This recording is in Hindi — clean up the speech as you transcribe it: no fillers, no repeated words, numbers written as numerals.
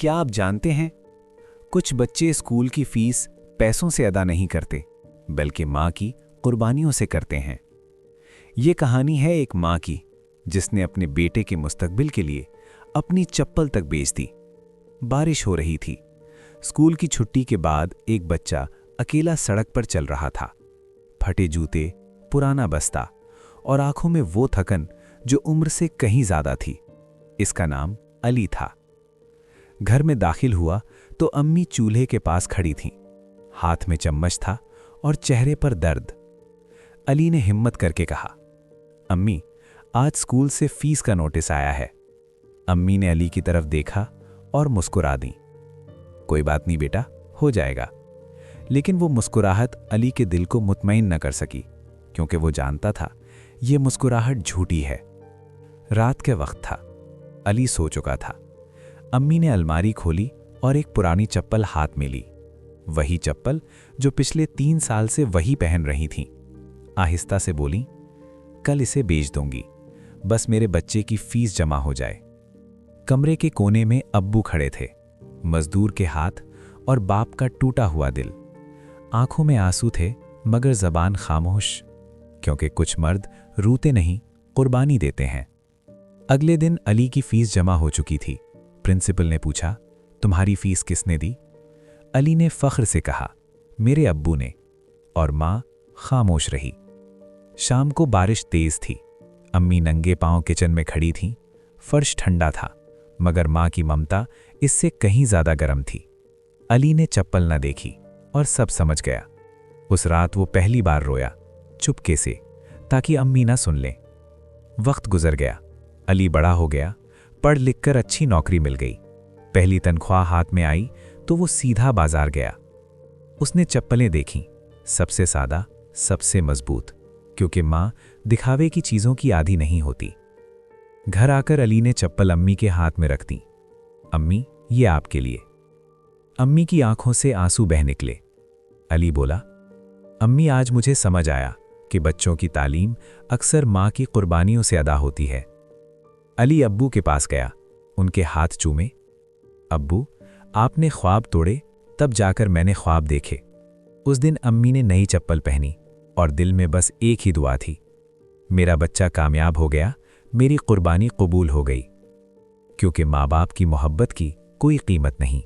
क्या आप जानते हैं, कुछ बच्चे स्कूल की फीस पैसों से अदा नहीं करते, बल्कि माँ की कुर्बानियों से करते हैं। ये कहानी है एक माँ की, जिसने अपने बेटे के मुस्तकबिल के लिए अपनी चप्पल तक बेच दी। बारिश हो रही थी। स्कूल की छुट्टी के बाद एक बच्चा अकेला सड़क पर चल रहा था। फटे जूते, पुराना बस्ता और आंखों में वो थकन जो उम्र से कहीं ज्यादा थी। इसका नाम अली था। घर में दाखिल हुआ तो अम्मी चूल्हे के पास खड़ी थीं। हाथ में चम्मच था और चेहरे पर दर्द। अली ने हिम्मत करके कहा, अम्मी, आज स्कूल से फीस का नोटिस आया है। अम्मी ने अली की तरफ देखा और मुस्कुरा दी। कोई बात नहीं बेटा, हो जाएगा। लेकिन वो मुस्कुराहट अली के दिल को मुतमईन न कर सकी, क्योंकि वो जानता था ये मुस्कुराहट झूठी है। रात के वक्त था। अली सो चुका था। अम्मी ने अलमारी खोली और एक पुरानी चप्पल हाथ में ली। वही चप्पल जो पिछले 3 साल से वही पहन रही थी। आहिस्ता से बोली, कल इसे बेच दूंगी, बस मेरे बच्चे की फीस जमा हो जाए। कमरे के कोने में अब्बू खड़े थे, मजदूर के हाथ और बाप का टूटा हुआ दिल। आंखों में आंसू थे मगर जबान खामोश, क्योंकि कुछ मर्द रूते नहीं, कुर्बानी देते हैं। अगले दिन अली की फीस जमा हो चुकी थी। प्रिंसिपल ने पूछा, तुम्हारी फीस किसने दी? अली ने फख्र से कहा, मेरे अब्बू ने। और माँ खामोश रही। शाम को बारिश तेज थी। अम्मी नंगे पांव किचन में खड़ी थीं। फर्श ठंडा था, मगर माँ की ममता इससे कहीं ज्यादा गर्म थी। अली ने चप्पल न देखी और सब समझ गया। उस रात वो पहली बार रोया, चुपके से, ताकि अम्मी ना सुन लें। वक्त गुजर गया। अली बड़ा हो गया, पढ़ लिखकर अच्छी नौकरी मिल गई। पहली तनख्वाह हाथ में आई तो वो सीधा बाजार गया। उसने चप्पलें देखीं, सबसे सादा, सबसे मजबूत, क्योंकि माँ दिखावे की चीजों की आदी नहीं होती। घर आकर अली ने चप्पल अम्मी के हाथ में रख दी। अम्मी, ये आपके लिए। अम्मी की आंखों से आंसू बह निकले। अली बोला, अम्मी, आज मुझे समझ आया कि बच्चों की तालीम अक्सर माँ की कुर्बानियों से अदा होती है। अली अब्बू के पास गया, उनके हाथ चूमे। अब्बू, आपने ख्वाब तोड़े, तब जाकर मैंने ख्वाब देखे। उस दिन अम्मी ने नई चप्पल पहनी और दिल में बस एक ही दुआ थी, मेरा बच्चा कामयाब हो गया, मेरी कुर्बानी कबूल हो गई। क्योंकि माँ बाप की मोहब्बत की कोई कीमत नहीं।